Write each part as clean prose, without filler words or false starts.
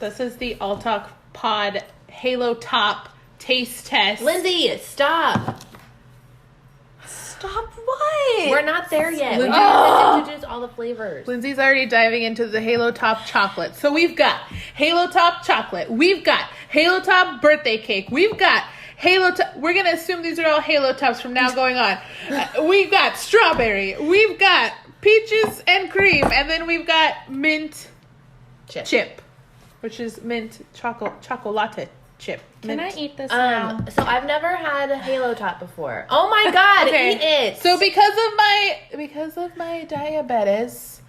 This is the All Talk Pod Halo Top taste test. Lindsey, stop. Stop what? We're not there yet. We Oh. haven't introduced all the flavors. Lindsay's already diving into the Halo Top chocolate. So we've got Halo Top chocolate. We've got Halo Top birthday cake. We've got Halo Top. We're going to assume these are all Halo Tops from now going on. We've got strawberry. We've got peaches and cream. And then we've got mint chip, which is mint chocolate chip. Can I eat this now? So I've never had a Halo Top before. Oh my god, Okay. eat it. So because of my diabetes,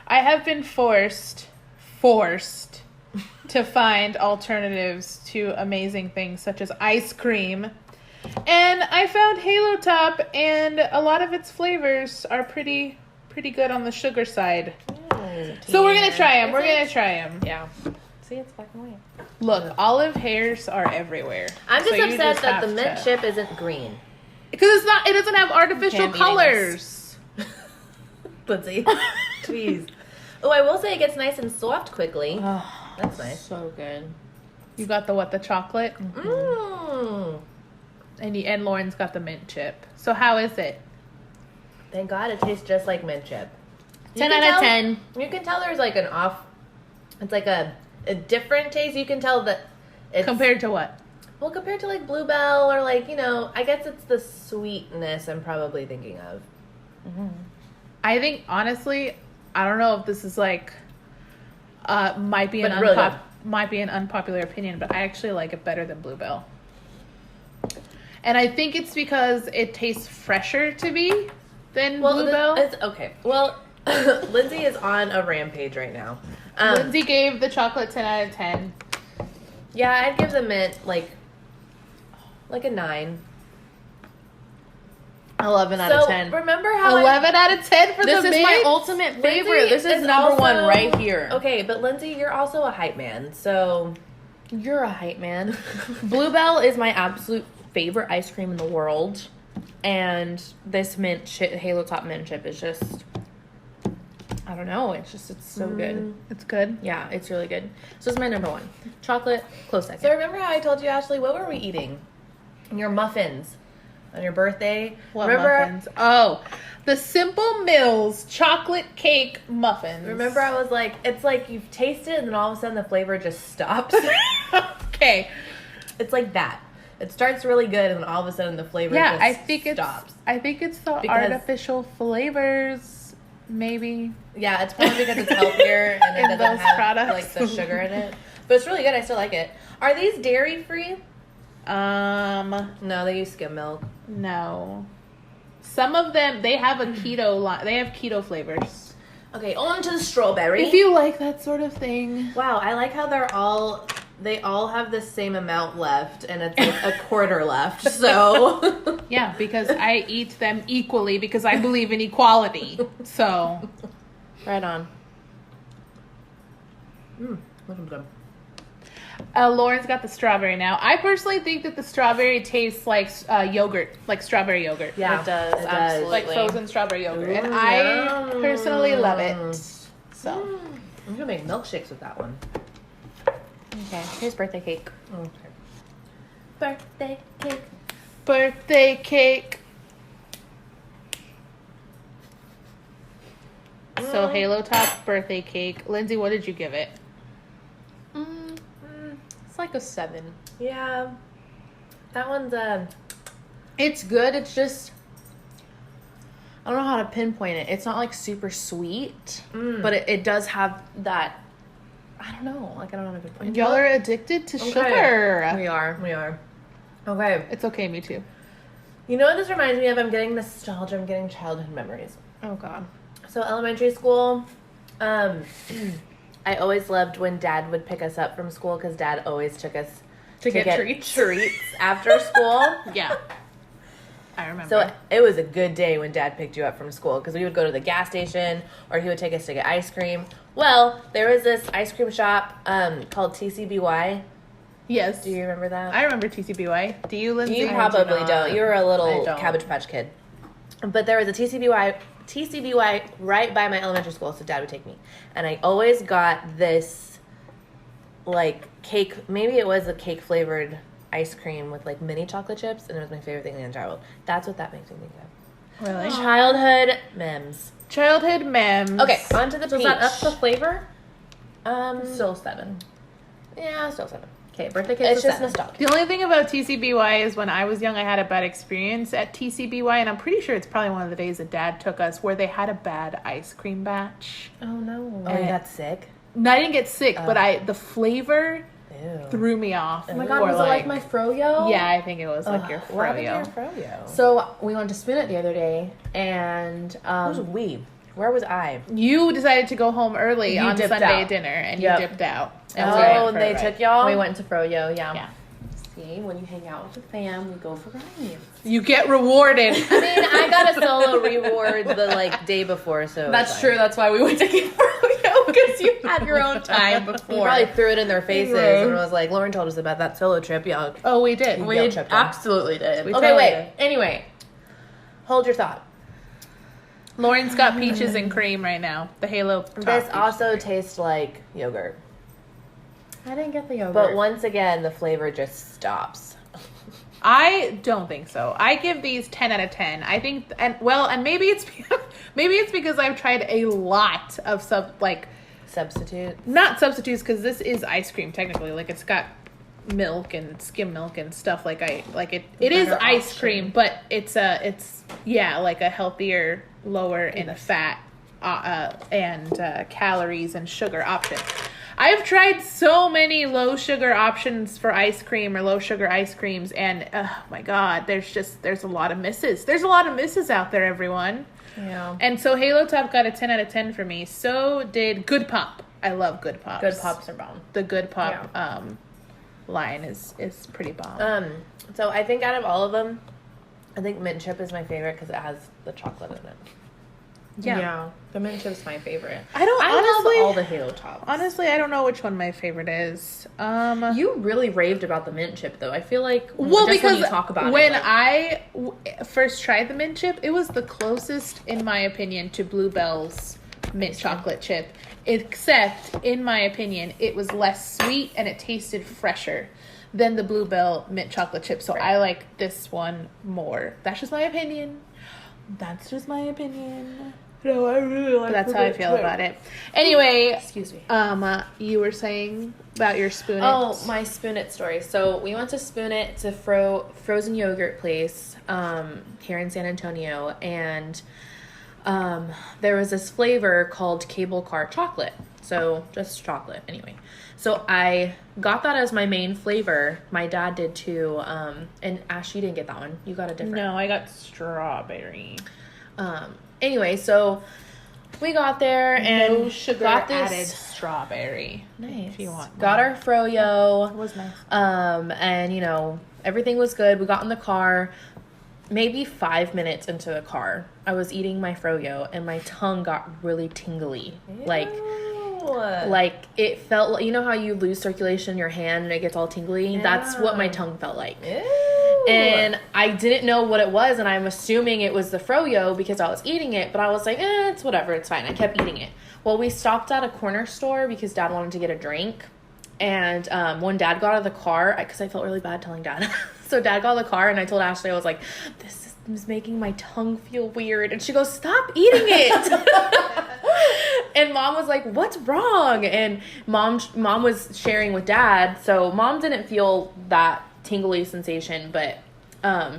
I have been forced to find alternatives to amazing things such as ice cream. And I found Halo Top, and a lot of its flavors are pretty good on the sugar side. So we're gonna try them. Yeah. See, it's black and white. Look, olive hairs are everywhere. I'm just So you upset that have the mint to- chip isn't green. Because it doesn't have artificial I'm eating colors. Lindsay, jeez. Oh, I will say it gets nice and soft quickly. Oh, That's nice. So good. you got the chocolate, Mmm. and Lauren's got the mint chip. So how is it? Thank God it tastes just like mint chip. 10 out of 10. You can tell there's like it's like a different taste. You can tell that it's Compared to what? well, compared to like Bluebell or like, I guess it's the sweetness I'm probably thinking of. I think honestly, I don't know if this is like might be But really good. might be an unpopular opinion, but I actually like it better than Bluebell. And I think it's because it tastes fresher to me than Bluebell. It's okay. Well, Lindsay is on a rampage right now. Lindsay gave the chocolate 10 out of 10. Yeah, I'd give the mint like a 9. 11 out of 10. Remember how 11 out of 10 for This the is mint? my ultimate favorite. Lindsay This is is number also- one right here. Okay, but Lindsay, you're also a hype man, so You're a hype man. Bluebell is my absolute favorite ice cream in the world. And this Halo Top mint chip is just, I don't know. It's so good. It's good. Yeah, it's really good. So it's my number one. Chocolate, close second. So remember how I told you, Ashley, what were we eating? Your muffins on your birthday. What remember, muffins? Oh, the Simple Mills chocolate cake muffins. Remember I was like, it's like you've tasted it and then all of a sudden the flavor just stops. Okay. It's like that. It starts really good and then all of a sudden the flavor Yeah, just I think stops. I think it's the Because- artificial flavors, maybe. Yeah, it's probably because it's healthier and it In doesn't those have products. like the sugar in it. But it's really good. I still like it. Are these dairy free? No, they use skim milk. No. Some of them, they have a keto line. They have keto flavors. Okay, on to the strawberry. If you like that sort of thing. Wow, I like how they all have the same amount left and it's like a quarter left. So Yeah, because I eat them equally because I believe in equality. So, Right on. looking good. Lauren's got the strawberry now. I personally think that the strawberry tastes like yogurt, like strawberry yogurt. Yeah, It does, absolutely. Like frozen strawberry yogurt. And Ooh, I yum. personally love it. So, I'm gonna make milkshakes with that one. Okay, here's birthday cake. Okay. Birthday cake. birthday cake. So Halo Top birthday cake. Lindsay, what did you give it? It's like a 7. Yeah, that one's It's good. It's just, I don't know how to pinpoint it. It's not like super sweet, but it does have that. I don't know. Like I don't know how to pinpoint it. Y'all are addicted to sugar. We are. we are. Okay. It's okay, me too. You know what this reminds me of? I'm getting nostalgia. I'm getting childhood memories. Oh God. So elementary school, I always loved when Dad would pick us up from school because Dad always took us to get get treats. after school. Yeah. I remember. So it was a good day when Dad picked you up from school because we would go to the gas station or he would take us to get ice cream. Well, there was this ice cream shop called TCBY. yes. Do you remember that? I remember TCBY. Do you, Lindsay? You I probably do not. don't. You were a little I don't. Cabbage Patch Kid. But there was a TCBY right by my elementary school, so Dad would take me. And I always got this like cake. Maybe it was a cake flavored ice cream with like mini chocolate chips, and it was my favorite thing in the entire world. That's what that makes me think of. Really? Childhood memes. Childhood memes. Okay, on to the So peach. is that up the flavor? Still, Still 7. yeah, still 7. Okay, birthday cake. It's just nostalgia. The only thing about TCBY is when I was young, I had a bad experience at TCBY, and I'm pretty sure it's probably one of the days that Dad took us where they had a bad ice cream batch. Oh no. Oh, you got sick? No, I didn't get sick, but the flavor Ew. threw me off. Oh my god, was it like my froyo? Yeah, I think it was like your What happened froyo. to your froyo? So we went to Spoon It the other day, and Who's we? Where was I? You decided to go home early You on dipped Sunday out. dinner, and Yep. you dipped out. And we we went Oh, for and a they ride. took y'all? we went to froyo. Yeah. Yeah. See, when you hang out with the fam, we go for rides. You get rewarded. I mean, I got a solo reward the like day before, so it That's was true. That's why we went to get froyo, because you had your own time fine. before. We probably threw it in their faces Right. and was like, Lauren told us about that solo trip. Yeah. Oh, we did. We Guilt tripped him. absolutely did. We Okay, totally wait. did. Anyway, Hold your thought. Lauren's got peaches and cream right now. The Halo. Top This peach. also tastes like yogurt. I didn't get the yogurt. But once again, the flavor just stops. I don't think so. I give these 10 out of 10. I think, and maybe it's because I've tried a lot of Substitute. not substitutes, because this is ice cream technically. Like, it's got milk and skim milk and stuff. It is Better ice option. cream, but it's like a healthier, lower in fat and calories and sugar option. I've tried so many low sugar options for ice cream or low sugar ice creams, and oh my god, there's a lot of misses. There's a lot of misses out there, everyone. yeah. And so Halo Top got a 10 out of 10 for me. So did Good Pop. I love Good Pops. Good pops are bomb. The Good Pop line is pretty bomb. So I think out of all of them, I think mint chip is my favorite because it has the chocolate in it. yeah. The mint chip's my favorite. I don't honestly. love all the Halo Tops. Honestly, I don't know which one my favorite is. You really raved about the mint chip, though. I feel like Well, just because when you talk about when it, like, I first tried the mint chip, it was the closest, in my opinion, to Bluebell's mint chocolate chip. Except, in my opinion, it was less sweet and it tasted fresher than the Bluebell mint chocolate chip. So I like this one more. That's just my opinion. No, I really like But that's how I feel about it. Anyway, excuse me. you were saying about your spoon. Oh, my Spoon It story. So we went to Spoon It. It's a frozen yogurt place here in San Antonio, and there was this flavor called cable car chocolate. So just chocolate, anyway. So I got that as my main flavor. My dad did too. And Ash, you didn't get that one. You got a different. No, I got strawberry. Anyway, so we got there and No sugar got this added strawberry. Nice. If you want. Got our froyo. It was nice. And everything was good. We got in the car. Maybe 5 minutes into the car, I was eating my froyo and my tongue got really tingly. Like it felt like, you know how you lose circulation in your hand and it gets all tingly? That's what my tongue felt like. And I didn't know what it was, and I'm assuming it was the froyo because I was eating it, but I was like, it's whatever, it's fine. I kept eating it. Well, we stopped at a corner store because Dad wanted to get a drink. And when Dad got out of the car, because I felt really bad telling Dad. So Dad got out of the car, and I told Ashley, I was like, this is making my tongue feel weird. And she goes, stop eating it. And Mom was like, what's wrong? And Mom was sharing with Dad. So Mom didn't feel that tingly sensation, but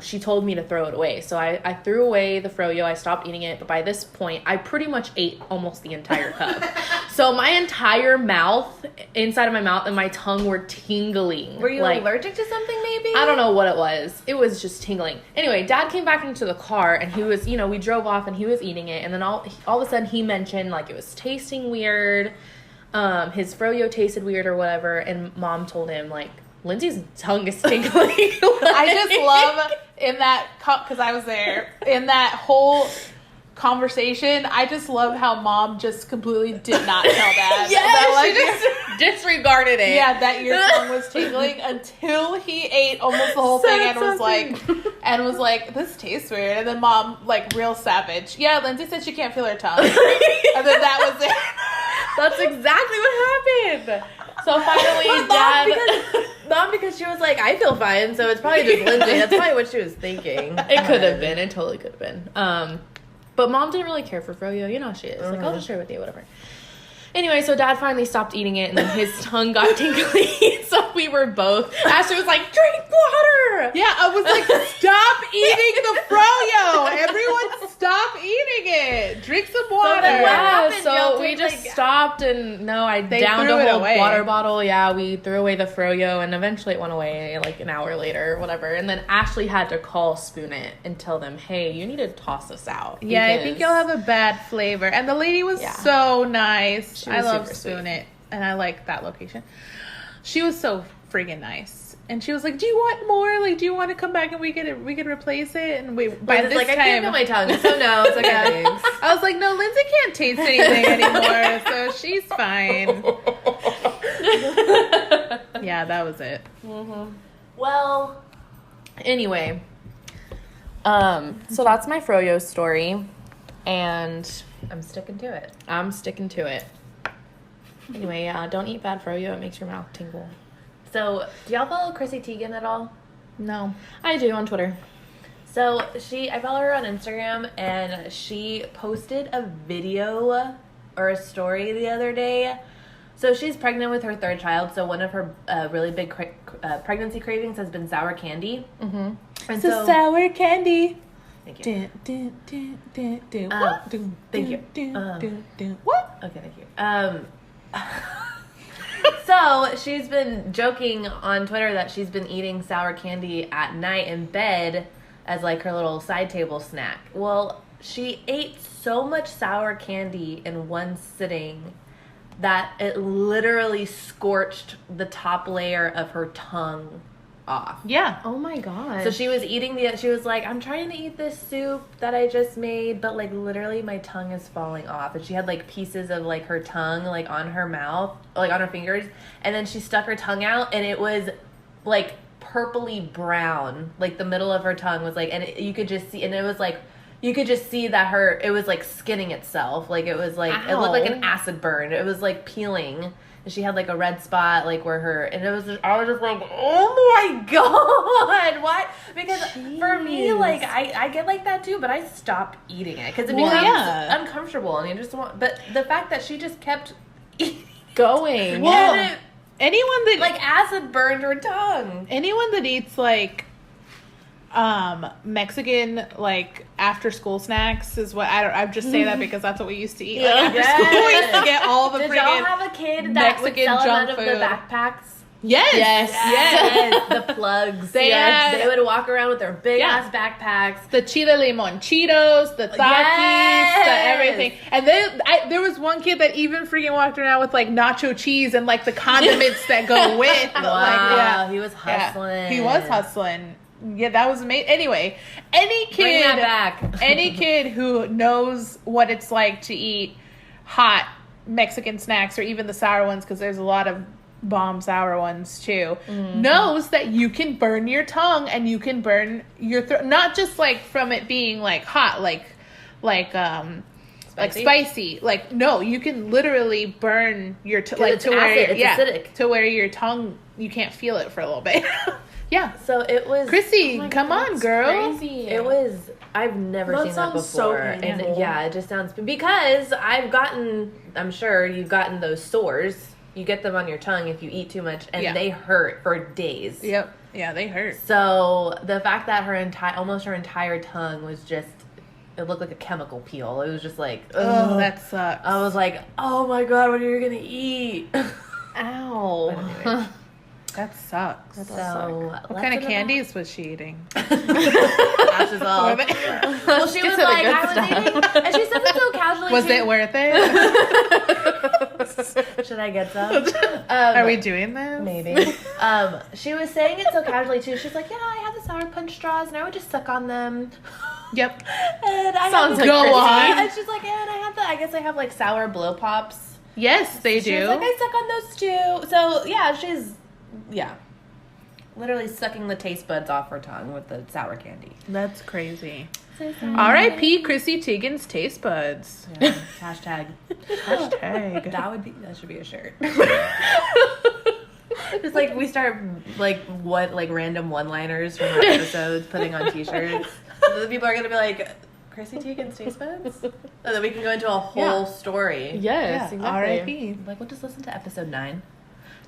she told me to throw it away. So I threw away the froyo. I stopped eating it. But by this point, I pretty much ate almost the entire cup. So my entire mouth, inside of my mouth and my tongue were tingling. Were you allergic to something maybe? I don't know what it was. It was just tingling. Anyway, Dad came back into the car and he was, we drove off and he was eating it. And then all of a sudden he mentioned like it was tasting weird. His froyo tasted weird or whatever. And Mom told him like, Lindsey's tongue is tingling. I just love in that because I was there in that whole conversation. I just love how Mom just completely did not tell Dad. She just disregarded it. Yeah, that your tongue was tingling until he ate almost the whole thing and was like, this tastes weird. And then Mom, like, real savage. Yeah, Lindsey said she can't feel her tongue. And then that was it. That's exactly what happened. So finally, But Dad. Mom, because she was like, I feel fine, so it's probably just Lindsay. That's probably what she was thinking. It could have been. It totally could have been. But Mom didn't really care for froyo. You know how she is. Like, I'll just share with you, whatever. Anyway, so Dad finally stopped eating it, and then his tongue got tingly. So we were both. Ashley was like, "Drink water." Yeah, I was like, stop eating the froyo. Everyone stop eating it. Drink some water. then what Yeah, happened? so Y'all we take, just like- stopped, and I They downed threw a it whole away. water bottle. Yeah, we threw away the froyo, and eventually it went away like an hour later or whatever. And then Ashley had to call Spoon It and tell them, "Hey, you need to toss this out." Yeah, I think because- you'll have a bad flavor. And the lady was Yeah. so nice. She I was love super Spoon sweet. It, and I like that location. She was so freaking nice, and she was like, "Do you want more? Like, do you want to come back and we could replace it?" And by But this it's like, I time, can't feel my tongue, so no, it's okay, thanks. I was like, "No, Lindsay can't taste anything anymore, so she's fine." Yeah, that was it. Well, anyway, so that's my froyo story, and I'm sticking to it. I'm sticking to it. Anyway, yeah, don't eat bad froyo. It makes your mouth tingle. So, do y'all follow Chrissy Teigen at all? No. I do on Twitter. So I follow her on Instagram, and she posted a video or a story the other day. So she's pregnant with her third child. So one of her really big pregnancy cravings has been sour candy. Mm-hmm. And So sour candy. thank you. Dun, dun, dun, dun, dun. Um, What? Dun, thank dun, you. dun, dun, dun. What? Okay, thank you. So she's been joking on Twitter that she's been eating sour candy at night in bed as like her little side table snack. Well, she ate so much sour candy in one sitting that it literally scorched the top layer of her tongue off. Yeah. Oh my god. So she was she was like, I'm trying to eat this soup that I just made, but like literally my tongue is falling off. And she had like pieces of like her tongue like on her mouth, like on her fingers. And then she stuck her tongue out and it was like purpley brown. Like the middle of her tongue was like, and you could just see, and it was like, you could just see that it was like skinning itself. Like it was like, it looked like an acid burn. It was like peeling. And she had like a red spot, like where I was just like, oh my god, what? Because for me, like I get like that too, but I stop eating it because it becomes uncomfortable, and you just want. But the fact that she just kept eating, going. Well, and it, anyone that like acid burned her tongue. anyone that eats like Mexican like after school snacks is what I just say that because that's what we used to eat. Yeah. Like, after school we used to get all the Did y'all freaking have a kid that would Mexican sell them junk out of food. the backpacks? Yes. Yes. The plugs. They had- They would walk around with their big Yeah. ass backpacks. The Chile Limon Cheetos, the Takis, Yes. the everything. And then there was one kid that even freaking walked around with like nacho cheese and like the condiments that go with. Wow, Like, yeah. he was hustling. Yeah, he was hustling. Yeah, that was amazing. Anyway, any Bring kid, that back. any kid who knows what it's like to eat hot Mexican snacks or even the sour ones, because there's a lot of bomb sour ones too, knows that you can burn your tongue and you can burn your throat, not just like from it being like hot, like spicy. Like no, you can literally burn your like it's to where acid, it's acidic. to where your tongue you can't feel it for a little bit. Yeah. So it was Chrissy, Oh my come God, on, that's girl. crazy. It was. I've never That seen that sounds so before, and painful. yeah, it just sounds because I'm sure you've gotten those sores. You get them on your tongue if you eat too much, and they hurt for days. Yep. Yeah, they hurt. So the fact that almost her entire tongue was just, it looked like a chemical peel. It was just like, Oh, ugh. that sucks. I was like, oh my god, what are you gonna eat? Ow. But anyway. That sucks. So What kind of candies was she eating? Ashes all. Were they- Well, she Get was to the like, good I was eating, and she says it so casually. Was too. it worth it? Should I get some? Are we doing this? Maybe. She was saying it so casually too. She's like, yeah, I had the Sour Punch straws, and I would just suck on them. Yep. And I Sounds had like Go Chrissy. on. And she's like, and I had I guess I have like sour blow pops. Yes, they She do. was like, I suck on those too. So yeah, literally sucking the taste buds off her tongue with the sour candy. That's crazy. R.I.P. Chrissy Teigen's taste buds. Yeah. Hashtag. Hashtag. That should be a shirt. Just like we start like random one-liners from our episodes, putting on t-shirts. So the people are gonna be like, Chrissy Teigen's taste buds? So that we can go into a whole story. Yes, exactly. R.I.P. Like, we'll just listen to episode 9.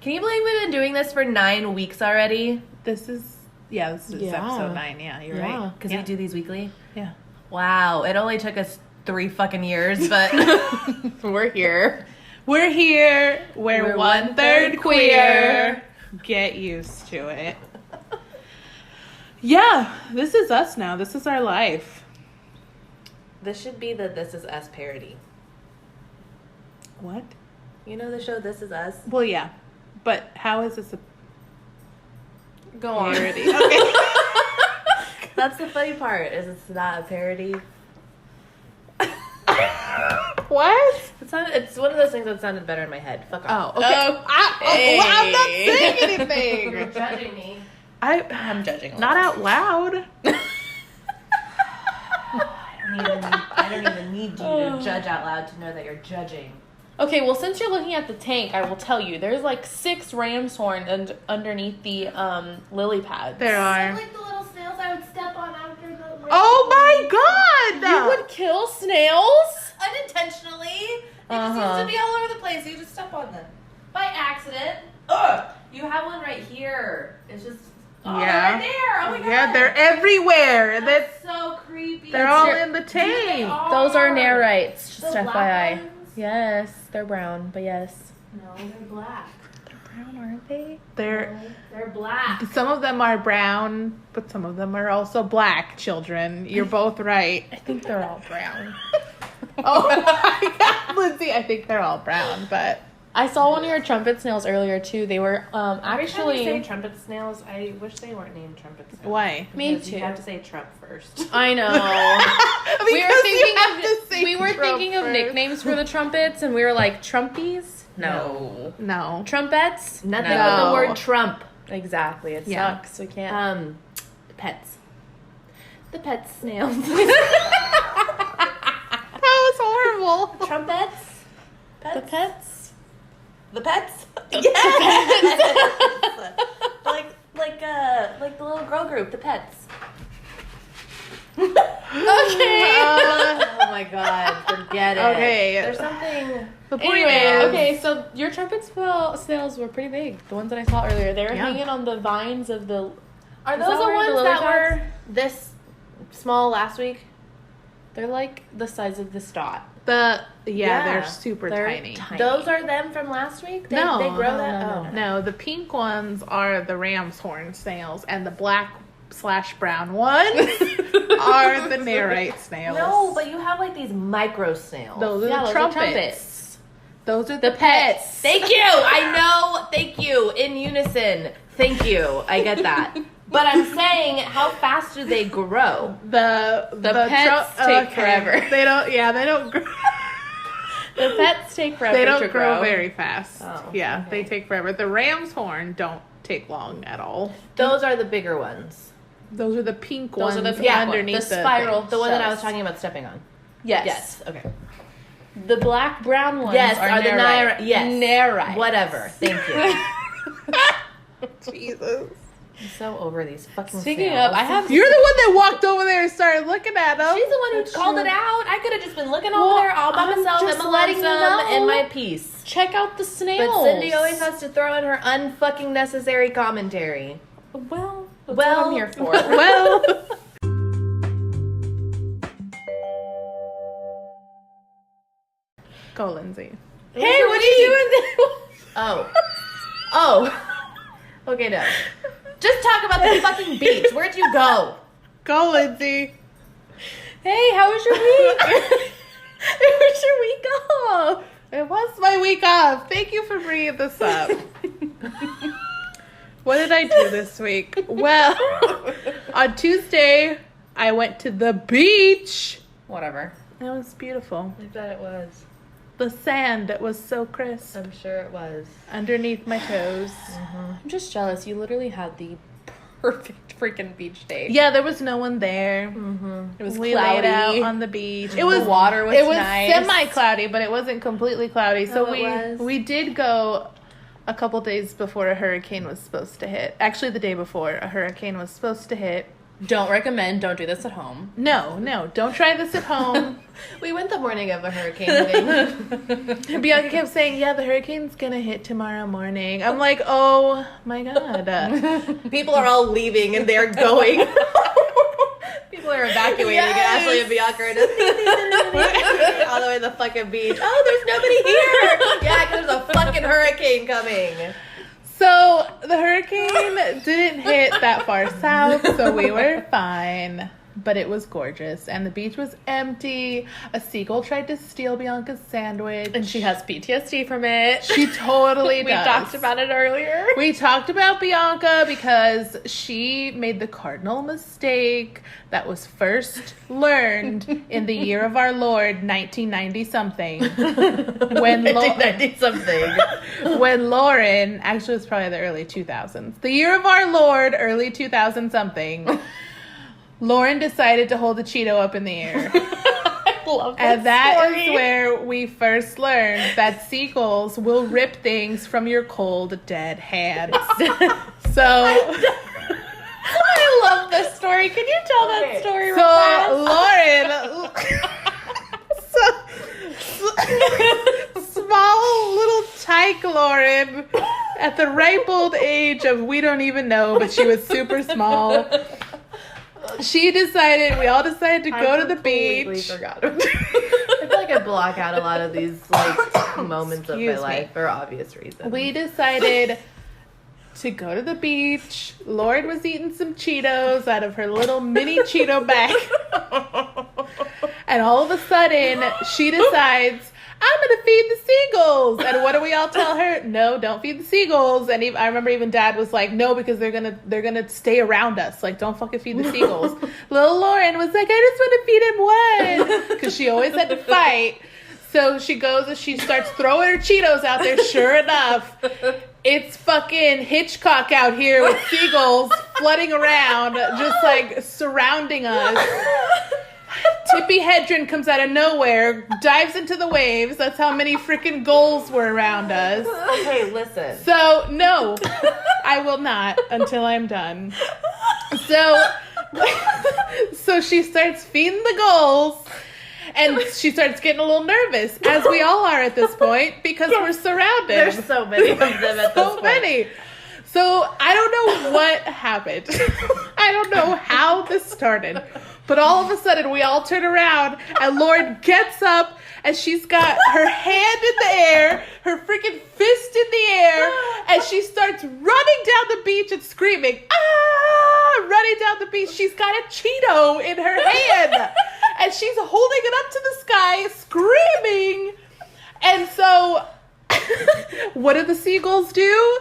Can you believe we've been doing this for 9 weeks already? This is episode 9. Yeah, you're right. Because we do these weekly? Yeah. Wow. It only took us 3 fucking years, but We're here. We're here. We're 1/3 queer. Get used to it. Yeah, this is us now. This is our life. this should be the This Is Us parody. What? You know the show This Is Us? Well, yeah. But how is this a Go on. parody? Okay. That's the funny part, is it's not a parody. What? It's one of those things that sounded better in my head. Fuck off. Oh, okay. I'm not saying anything. You're judging me. I'm judging a not lot. out loud. I don't even need you to judge out loud to know that you're judging. Okay, well, since you're looking at the tank, I will tell you, there's like 6 ram's horn underneath the lily pads. There are. Like the little snails I would step on after the rain. Oh my god! You would kill snails? Unintentionally. They just used to be all over the place. You just step on them. By accident. You have one right here. It's just right there. Oh my god. Yeah, they're everywhere. That's so creepy. They're all in the tank. Those are narites, just The FYI. black ones? Yes, they're brown, but yes. No, they're black. They're brown, aren't they? They're They're black. some of them are brown, but some of them are also black. Children, you're both right. I think they're all brown. Oh my god, Lindsay, I think they're all brown, but I saw one of your trumpet snails earlier too. They were Every time you say actually. trumpet snails, I wish they weren't named trumpet snails. why? Me Because too. You have to say Trump first. I know. We were thinking of nicknames for the trumpets, and we were like Trumpies. No. No. Trumpets. Nothing No. with the word Trump. Exactly. It Yeah. sucks. We can't. Pets. The pet snails. That was horrible. Trumpets. The pets. The pets? Yes! like the little girl group, the pets. Okay. Oh my god, forget it. Okay. There's something. The point Anyway, is, okay, so your trumpet snails were pretty big. The ones that I saw earlier, they were Yeah. hanging on the vines of the. Are Is those that the where ones lily that pads? were this small last week? They're like the size of this dot. they're Yeah. super They're tiny. Those are them from last week? They grow no, that? no, Oh. No, the pink ones are the ram's horn snails, and the black/brown ones are the narite snails. No, but you have like these micro snails. those are Yeah, the those are trumpets. trumpets. Those are The the pets. pets. Thank you. I know. Thank you. In unison. Thank you. I get that. But I'm saying, how fast do they grow? The pets take forever. They don't. Yeah, they don't. Grow. The pets take forever They to don't grow very fast. Oh, yeah, okay. they take forever. The ram's horn don't take long at all. Those are the bigger ones. Those are the pink Those ones are the pink ones. underneath The spiral. thing. The one that I was Shells. talking about stepping on. Yes. Okay. The black brown ones Yes, are the narite. Yes. Narite. Whatever. Thank you. Jesus. I'm so over these fucking Speaking snails. of, I have. You're the one that walked over there and started looking at them. She's the one who That's called true. it out. I could have just been looking Well, over there all by I'm myself just and letting you know. in my peace. Check out the snails. But Cindy always has to throw in her unfucking necessary commentary. Well, that's Well- what I'm here for. Well, go, Lindsay. Hey, what are you doing? Oh. Okay, no. Just talk about the fucking beach. Where'd you go? Go, Lindsay. Hey, how was your week? How was your week off? It was my week off. Thank you for bringing this up. What did I do this week? Well, on Tuesday, I went to the beach. Whatever. It was beautiful. I bet it was. The sand was so crisp I'm sure it was. underneath my toes. I'm just jealous. You literally had the perfect freaking beach day. Yeah, there was no one there. Mm-hmm. It was We cloudy. laid out on the beach. It The was water was It was nice. semi-cloudy, but it wasn't completely cloudy. So Oh, it was? we did go a couple days before a hurricane was supposed to hit. Actually, the day before a hurricane was supposed to hit. Don't recommend. Don't do this at home. No, don't try this at home. We went the morning of a hurricane hitting. Bianca kept saying, yeah, the hurricane's gonna hit tomorrow morning. I'm like, oh my God. People are all leaving and they're going. People are evacuating and Ashley and Bianca are just all the way to the fucking beach. Oh, there's nobody here. Yeah, 'cause there's a fucking hurricane coming. So the hurricane didn't hit that far south, so we were fine. But it was gorgeous, and the beach was empty. A seagull tried to steal Bianca's sandwich. And she has PTSD from it. She totally does. We talked about it earlier. We talked about Bianca because she made the cardinal mistake that was first learned in the year of our Lord, 1990-something. When 1990-something. When Lauren, actually it was probably the early 2000s. The year of our Lord, early 2000-something. Lauren decided to hold a Cheeto up in the air. I love that And that story. is where we first learned that seagulls will rip things from your cold, dead hands. So, I love this story. Can you tell that story real fast? Lauren, small little tyke Lauren, at the ripe old age of we don't even know, but she was super small. We all decided to go to the beach. Forgot. I feel like I block out a lot of these like moments of my Excuse me. life for obvious reasons. We decided to go to the beach. Lauren was eating some Cheetos out of her little mini Cheeto bag. And all of a sudden, she decides, I'm going to feed the seagulls. And what do we all tell her? No, don't feed the seagulls. And I remember even Dad was like, no, because they're gonna stay around us. Like, don't fucking feed the seagulls. Little Lauren was like, I just want to feed him one. Because she always had to fight. So she goes and she starts throwing her Cheetos out there. Sure enough, it's fucking Hitchcock out here with seagulls flooding around, just like surrounding us. Tippi Hedren comes out of nowhere, dives into the waves. That's how many freaking gulls were around us. Hey, listen. So, no, I will not until I'm done. So she starts feeding the gulls, and she starts getting a little nervous, as we all are at this point, because we're surrounded. There's so many of them at this So point. many. So I don't know what happened. I don't know how this started. But all of a sudden, we all turn around, and Lauren gets up, and she's got her hand in the air, her freaking fist in the air, and she starts running down the beach and screaming, ah! Running down the beach. She's got a Cheeto in her hand, and she's holding it up to the sky, screaming. And so, what do the seagulls do?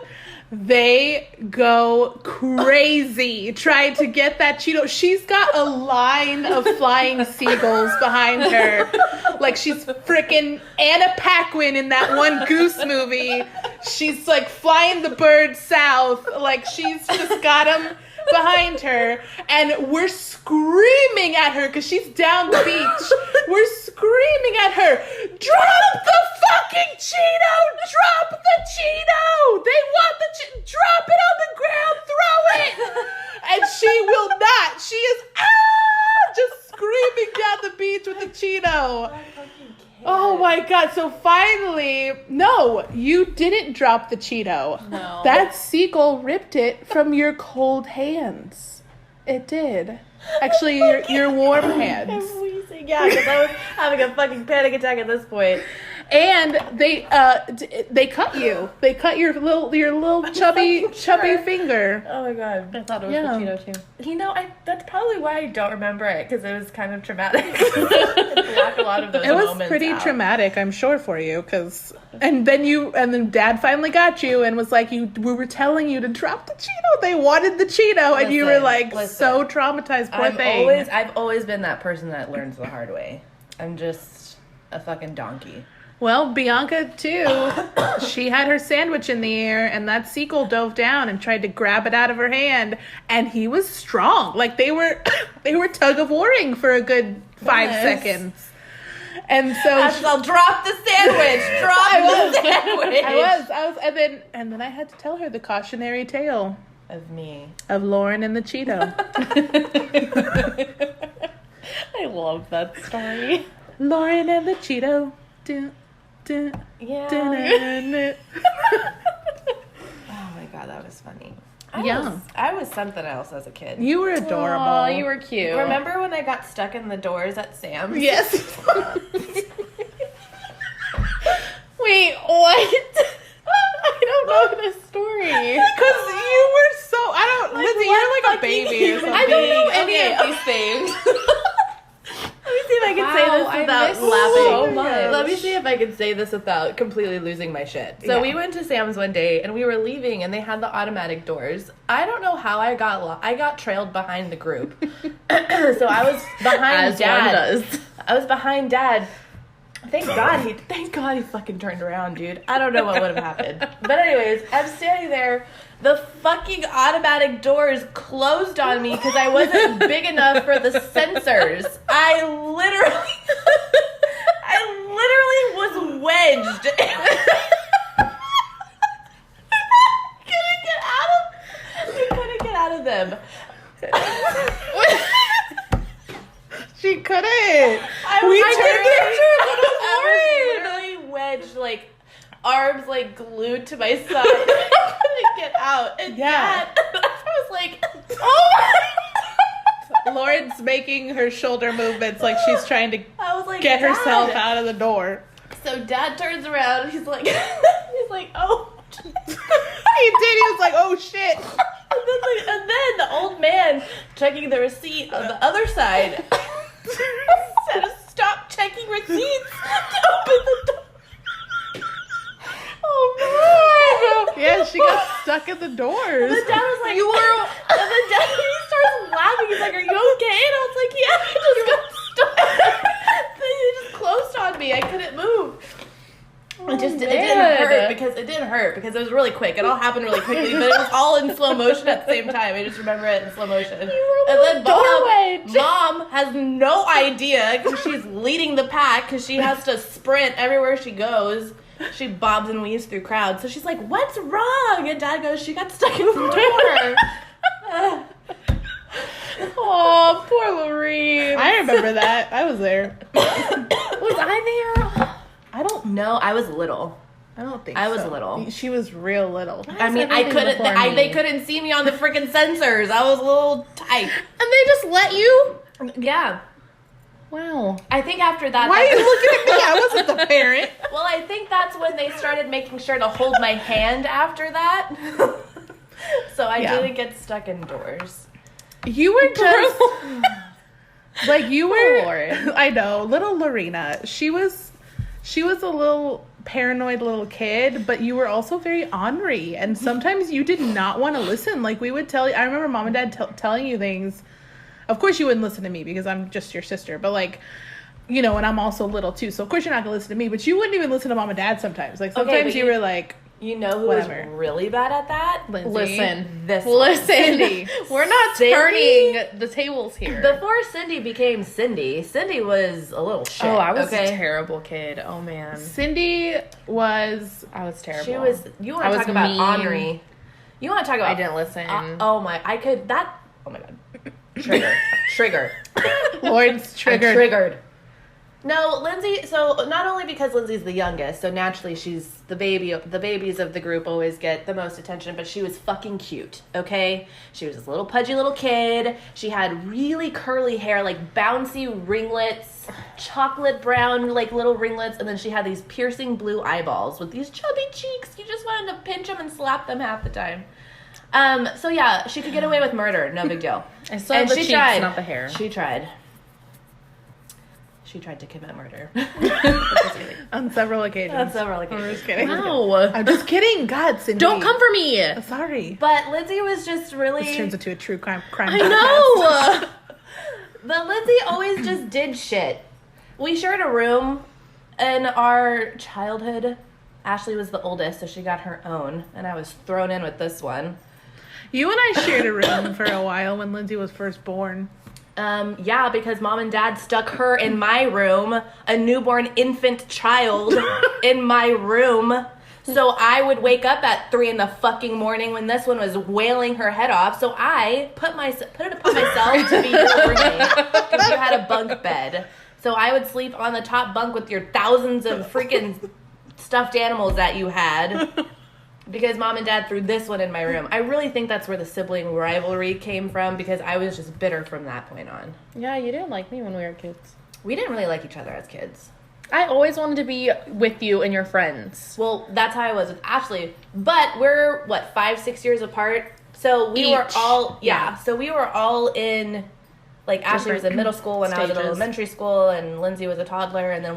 They go crazy trying to get that Cheeto. She's got a line of flying seagulls behind her. Like she's freaking Anna Paquin in that one Goose movie. She's like flying the bird south. Like she's just got them behind her. And we're screaming at her because she's down the beach. We're screaming at her, drop the fucking Cheeto! Drop the Cheeto! They want the Cheeto! Drop it on the ground! Throw it! And she will not. She is just screaming down the beach with the Cheeto. Oh my God. So finally, no, you didn't drop the Cheeto. No. That seagull ripped it from your cold hands. It did. Actually, your warm hands. I'm wheezing, yeah, because I was having a fucking panic attack at this point. And they cut you. They cut your little chubby finger. Oh my God. I thought it was Yeah. the Cheeto too. You know, that's probably why I don't remember it, because it was kind of traumatic. It blocked a lot of those It was moments pretty out. traumatic, I'm sure, for you. And then Dad finally got you and was like, we were telling you to drop the Cheeto. They wanted the Cheeto, and you were like so traumatized. Poor thing. I've always been that person that learns the hard way. I'm just a fucking donkey. Well, Bianca, too, she had her sandwich in the air, and that seagull dove down and tried to grab it out of her hand, and he was strong. Like, they were tug-of-warring for a good 5 Yes. seconds. And so I'll drop the sandwich. I was, and then I had to tell her the cautionary tale Of me. of Lauren and the Cheeto. I love that story. Lauren and the Cheeto. Dun, dun, Yeah. dun, dun. Oh my god, that was funny. I was something else as a kid. You were adorable. Oh, you were cute. Remember when I got stuck in the doors at Sam's? Yes. Wait, what? I don't know this story. Because you were so, Lindsay, you're like a baby or something. I don't know any of these things. Let me see if I can say this without laughing. so much. Let me see if I can say this without completely losing my shit. So we went to Sam's one day and we were leaving and they had the automatic doors. I don't know how I got trailed behind the group. So I was behind As Dad. one does. I was behind Dad. Thank God he fucking turned around, dude. I don't know what would have happened. But anyways, I'm standing there. The fucking automatic doors closed on me because I wasn't big enough for the sensors. I literally was wedged. I couldn't get out of them. She couldn't. I was literally wedged, like, arms, like, glued to my side. I couldn't get out. And Dad, I was like, oh my. Lauren's making her shoulder movements like she's trying to I was like, get Dad. herself out of the door. So Dad turns around, he's like, oh. He did. He was like, oh shit. And then the old man checking the receipt on the other side said, stop checking receipts to open the door. Oh no! Yeah, she got stuck in the doors. And then Dad was like, and then Dad, he starts laughing. He's like, are you okay? And I was like, yeah, I just got stuck. They just closed on me. I couldn't move. It didn't hurt because it was really quick. It all happened really quickly, but it was all in slow motion at the same time. I just remember it in slow motion. And then Mom has no idea because she's leading the pack because she has to sprint everywhere she goes. She bobs and weaves through crowds. So she's like, what's wrong? And Dad goes, she got stuck in the door. Oh, poor Lorene. I remember that. I was there. Was I there? I don't know. I was little. I don't think I was so. little. She was real little. I mean, I couldn't. They couldn't see me on the freaking sensors. I was a little tight. And they just let you? Yeah. Wow. I think after that. Why are you looking at me? I wasn't the parent. Well, I think that's when they started making sure to hold my hand after that. So I didn't get stuck indoors. You were just like you were. Lauren. I know, little Lorena. She was a little paranoid little kid, but you were also very ornery, and sometimes you did not want to listen. Like we would tell you. I remember Mom and Dad telling you things. Of course, you wouldn't listen to me because I'm just your sister. But like, you know, and I'm also little too. So of course you're not gonna listen to me. But you wouldn't even listen to Mom and Dad sometimes. Like sometimes you were like. You know who Whatever. is really bad at that? Lindsay. Listen. Listen. Cindy. We're not Cindy? turning the tables here. Before Cindy became Cindy, Cindy was a little shit. Oh, I was a terrible kid. Oh, man. Cindy was. I was terrible. She was. You want I to was talk about mean. ornery? You want to talk about? I didn't listen. Oh my! I could that. Oh my god! Trigger. Lauren's triggered. I'm triggered. No, Lindsay. So not only because Lindsay's the youngest, so naturally she's the baby. The babies of the group always get the most attention, but she was fucking cute. Okay, she was this little pudgy little kid. She had really curly hair, like bouncy ringlets, chocolate brown, like little ringlets, and then she had these piercing blue eyeballs with these chubby cheeks. You just wanted to pinch them and slap them half the time. So yeah, she could get away with murder. No big deal. I saw the cheeks, not the hair. She tried. She tried to commit murder. On several occasions. On several occasions. I'm just kidding. No. I'm just kidding. God, Cindy. Don't come for me. Sorry. But Lindsay was just really... This turns into a true crime I know. But Lindsay always just did shit. We shared a room in our childhood. Ashley was the oldest, so she got her own. And I was thrown in with this one. You and I shared a room for a while when Lindsay was first born. Yeah, because mom and dad stuck her in my room, a newborn infant child in my room. So I would wake up at 3 in the fucking morning when this one was wailing her head off. So I put it upon myself to be your roommate because you had a bunk bed. So I would sleep on the top bunk with your thousands of freaking stuffed animals that you had because mom and dad threw this one in my room. I really think that's where the sibling rivalry came from because I was just bitter from that point on. Yeah, you didn't like me when we were kids. We didn't really like each other as kids. I always wanted to be with you and your friends. Well, that's how I was with Ashley. But we're, 5-6 years apart? So we were Each. all, Yeah. So we were all in, Ashley was in middle school when I was in stages. elementary school, and Lindsey was a toddler, and then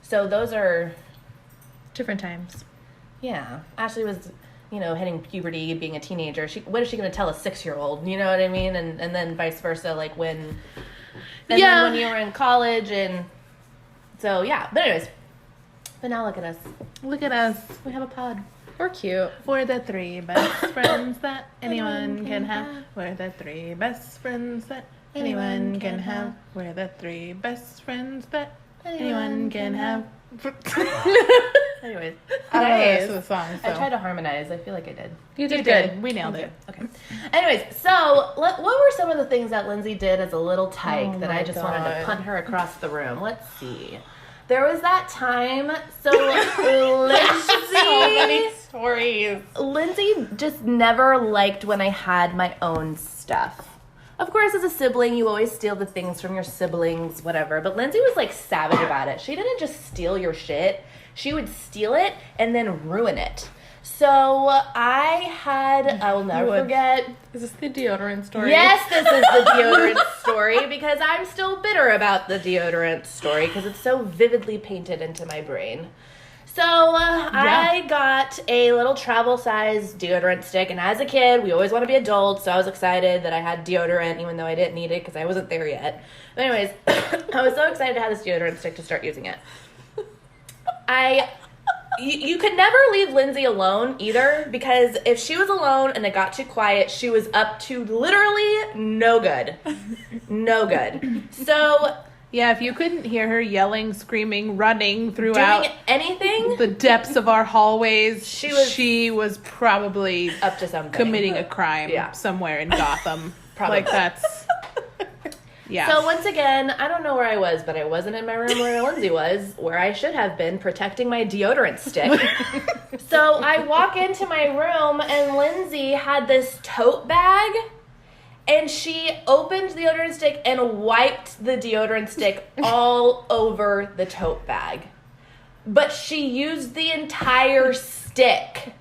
so those are, Different times. yeah. Ashley was, hitting puberty, being a teenager. What is she going to tell a 6-year-old? You know what I mean? And then vice versa, then when you were in college, and... So, yeah. But anyways. But now look at us. Look at us. We have a pod. We're cute. We're the 3 best friends that anyone can have. We're the 3 best friends that anyone can have. We're the 3 best friends that anyone can have. Anyways. I don't know the rest of the song, so. I tried to harmonize. I feel like I did. You did good. We nailed it. Okay. Anyways, so what were some of the things that Lindsey did as a little tyke that I just wanted to punt her across the room? Let's see. There was that time, so Lindsey... stories. Lindsey just never liked when I had my own stuff. Of course, as a sibling, you always steal the things from your siblings, whatever. But Lindsey was, savage about it. She didn't just steal your shit. She would steal it and then ruin it. So I will never forget. Is this the deodorant story? Yes, this is the deodorant story because I'm still bitter about the deodorant story because it's so vividly painted into my brain. So I got a little travel-sized deodorant stick, and as a kid, we always want to be adults, so I was excited that I had deodorant even though I didn't need it because I wasn't there yet. But anyways, I was so excited to have this deodorant stick to start using it. You could never leave Lindsey alone either because if she was alone and it got too quiet, she was up to literally no good. No good. So... Yeah, if you couldn't hear her yelling, screaming, running throughout doing anything, the depths of our hallways, she was probably up to something. committing a crime somewhere in Gotham. Probably. That's... Yeah. So once again, I don't know where I was, but I wasn't in my room where Lindsey was, where I should have been protecting my deodorant stick. So I walk into my room and Lindsey had this tote bag and she opened the deodorant stick and wiped the deodorant stick all over the tote bag. But she used the entire stick.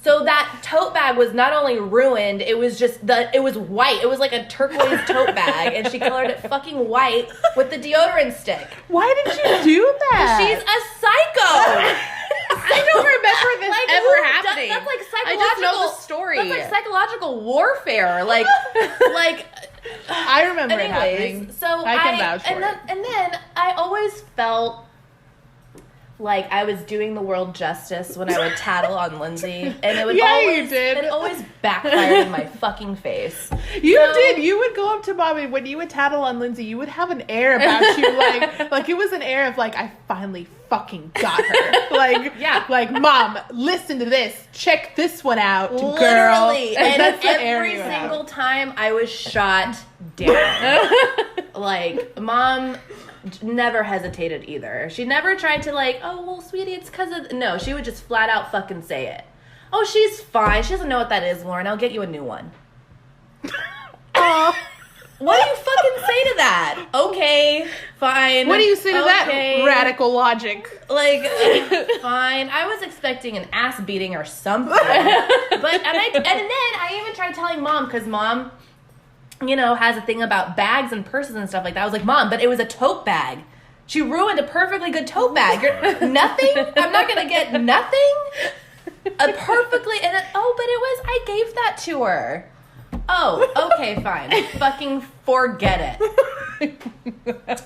So that tote bag was not only ruined, it was white. It was like a turquoise tote bag, and she colored it fucking white with the deodorant stick. Why did you do that? She's a psycho. I don't remember this ever happening. That's like psychological. I just know the story. That's like psychological warfare. Like I remember it anyways, happening. So I can vouch for and then I always felt like I was doing the world justice when I would tattle on Lindsey, and it would you did. It always backfired in my fucking face. You did. You would go up to Mom, and when you would tattle on Lindsey, you would have an air about you, like it was an air of I finally fucking got her. Like Mom, listen to this. Check this one out, girl. Literally, and that's the air every you single have. time I was shot down. Mom never hesitated either. She never tried to oh, well, sweetie, it's because of... No, she would just flat out fucking say it. Oh, she's fine. She doesn't know what that is, Lauren. I'll get you a new one. What do you fucking say to that? Okay, fine. What do you say to that radical logic? Fine. I was expecting an ass beating or something. And then I even tried telling Mom, because Mom... has a thing about bags and purses and stuff like that. I was like, Mom, but it was a tote bag. She ruined a perfectly good tote bag. Nothing? I'm not going to get nothing? But it was, I gave that to her. Oh, okay, fine. Fucking forget it.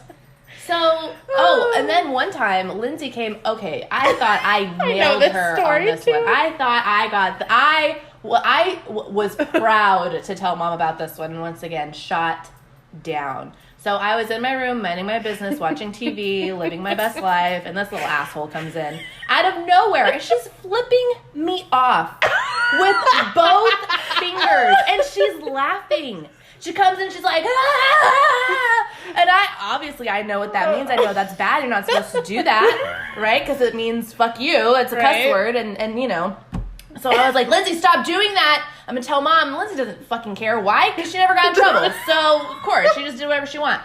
So, and then one time, Lindsey came, okay, I thought I nailed her on this one. I thought I was proud to tell Mom about this one. And once again, shot down. So I was in my room, minding my business, watching TV, living my best life, and this little asshole comes in out of nowhere, and she's flipping me off with both fingers, and she's laughing. She comes in, she's like, ah! And I know what that means. I know that's bad. You're not supposed to do that, right? Because it means fuck you. It's a cuss word, and you know. So I was like, Lindsay, stop doing that. I'm going to tell Mom. Lindsay doesn't fucking care. Why? Because she never got in trouble. So, of course, she just did whatever she wanted.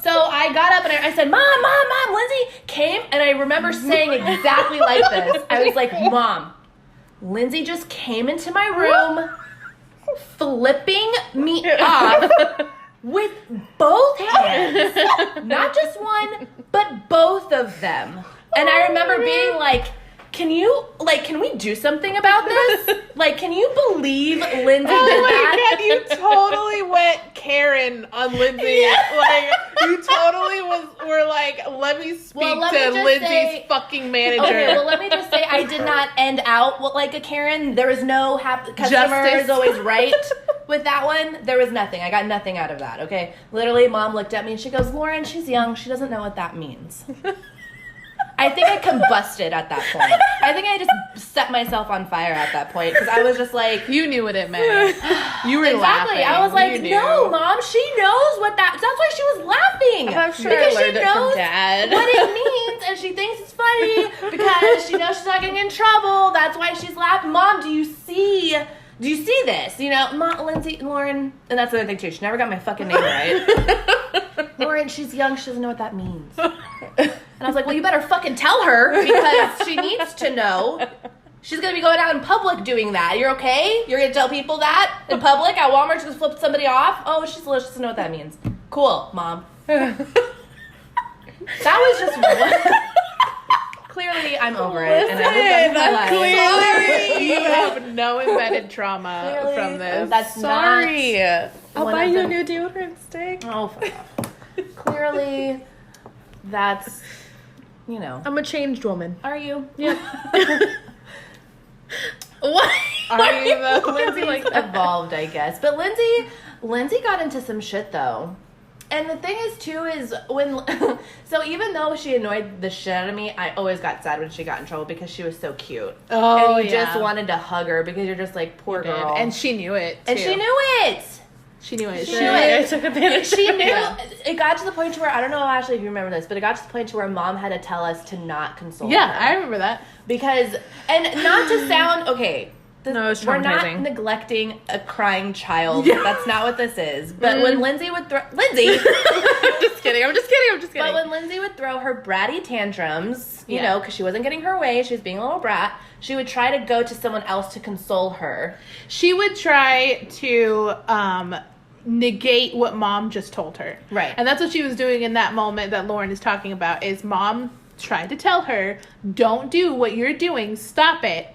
So I got up and I said, Mom, Lindsay came. And I remember saying exactly like this. I was like, Mom, Lindsay just came into my room, flipping me off with both hands. Not just one, but both of them. And I remember being like, can we do something about this? Like, can you believe Lindsay did that? God, you totally went Karen on Lindsay. Yeah. Like, you totally were like, let me speak to Lindsay's fucking manager. Okay, well, let me just say, I did not end out like a Karen. There was no customer is always right with that one. There was nothing. I got nothing out of that, okay? Literally, Mom looked at me and she goes, Lauren, she's young. She doesn't know what that means. I think I combusted at that point. I think I just set myself on fire at that point because I was just like... You knew what it meant. You were exactly. laughing. I was like, no, Mom, she knows what that... That's why she was laughing. I'm sure because I learned she knows it from Dad. what it means and she thinks it's funny because she knows she's not getting in trouble. That's why she's laughing. Mom, do you see this? You know, Mom, Lindsay, Lauren... And that's the other thing, too. She never got my fucking name right. Lauren, she's young. She doesn't know what that means. And I was like, well, you better fucking tell her because she needs to know. She's going to be going out in public doing that. You're okay? You're going to tell people that in public at Walmart? She's going to flip somebody off? Oh, she doesn't know what that means. Cool, Mom. That was just one. Clearly, I'm over it. Listen, and I move on with my life. clearly you have no embedded trauma from this. That's sorry. I'll buy you a new deodorant stick. Oh, fuck off. Clearly, that's, you know. I'm a changed woman. Are you? Yeah. What? Are you though? Lindsay's evolved, I guess. But Lindsay got into some shit though. And the thing is too is when so even though she annoyed the shit out of me, I always got sad when she got in trouble because she was so cute. Oh, and you just wanted to hug her because you're just like, poor girl. And she knew it too. And she knew it. She knew it. She knew it. I took advantage. She knew. It got to the point to where I don't know actually if you remember this, but it got to the point to where Mom had to tell us to not console her. Yeah, I remember that. Because and not to sound okay. No, it's we're not traumatizing. neglecting a crying child. Yeah. That's not what this is. But when Lindsay would throw I'm just kidding. but when Lindsay would throw her bratty tantrums, you know, because she wasn't getting her way, she was being a little brat, she would try to go to someone else to console her. She would try to negate what Mom just told her. Right. And that's what she was doing in that moment that Lauren is talking about, is Mom tried to tell her, don't do what you're doing, stop it.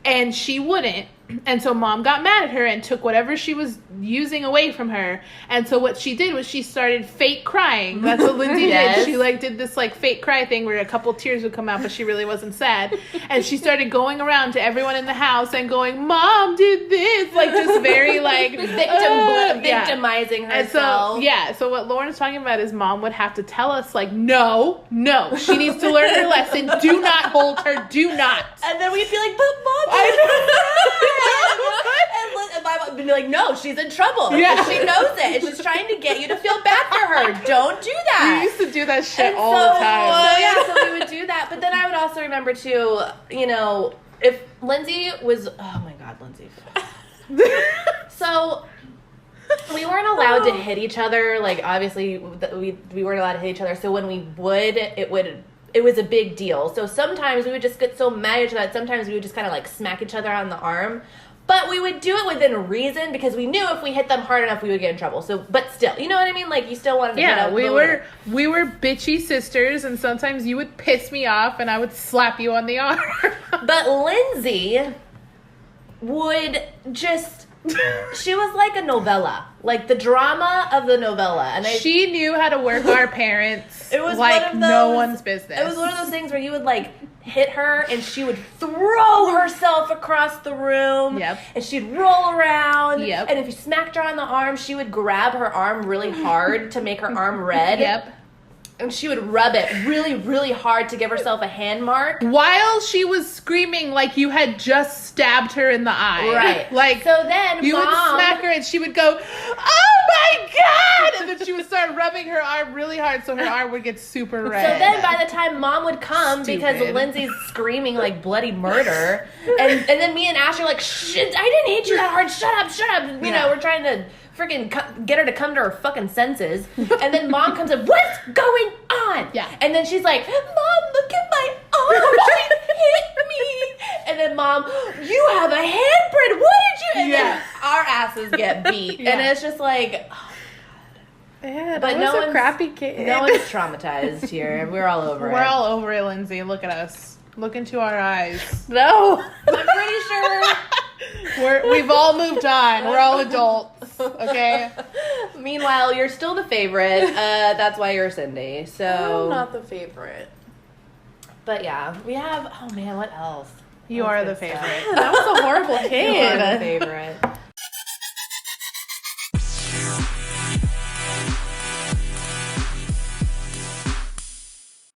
And she wouldn't. And so Mom got mad at her and took whatever she was using away from her. And so what she did was she started fake crying. That's what Lindsay Yes. did. She did this fake cry thing where a couple tears would come out, but she really wasn't sad. And she started going around to everyone in the house and going, Mom did this. Just very Victimizing herself. And so what Lauren's talking about is Mom would have to tell us no, she needs to learn her lesson. Do not hold her. Do not. And then we'd be like, but Mom, and my mom would be like, no, she's in trouble. Yeah. She knows it. She's trying to get you to feel bad for her. Don't do that. We used to do that shit And all the time. So we would do that. But then I would also remember too, if Lindsay was, oh my God, Lindsay. So we weren't allowed to hit each other. Obviously, we weren't allowed to hit each other. So when we would, it was a big deal. So sometimes we would just get so mad at each other that sometimes we would just kind of smack each other on the arm. But we would do it within reason because we knew if we hit them hard enough, we would get in trouble. So, but still, you know what I mean? You still wanted to hit a we were bitchy sisters, and sometimes you would piss me off, and I would slap you on the arm. But Lindsay would just She was like a novella, like the drama of the novella, and she knew how to work our parents. It was like one of no those- one's business. It was one of those things where you would like hit her and she would throw herself across the room. Yep. And she'd roll around. Yep. And if you smacked her on the arm, she would grab her arm really hard to make her arm red. Yep. And she would rub it really, really hard to give herself a hand mark. While she was screaming like you had just stabbed her in the eye. Right. Like, so then you would Mom, smack her and she would go, oh my God! And then she would start rubbing her arm really hard so her arm would get super red. So then by the time Mom would come, because Stupid. Lindsay's screaming like bloody murder, and then me and Ash are like, shit, I didn't hit you that hard, shut up. You know, we're trying to freaking get her to come to her fucking senses. And then Mom comes in, what's going on? Yeah. And then she's like, Mom, look at my arm, she hit me. And then Mom, you have a handprint, what did you? And then our asses get beat. Yeah. And it's just like... Yeah, But that no was a one's- cry kid. No one's traumatized here. We're all over it. We're all over it, Lindsay. Look at us. Look into our eyes. No. I'm pretty sure. We've all moved on. We're all adults. Okay? Meanwhile, you're still the favorite. That's why you're Cindy. So. I'm not the favorite. But yeah, we have. Oh man, what else? You What's are good the stuff? favorite. That was a horrible You are kid. the favorite.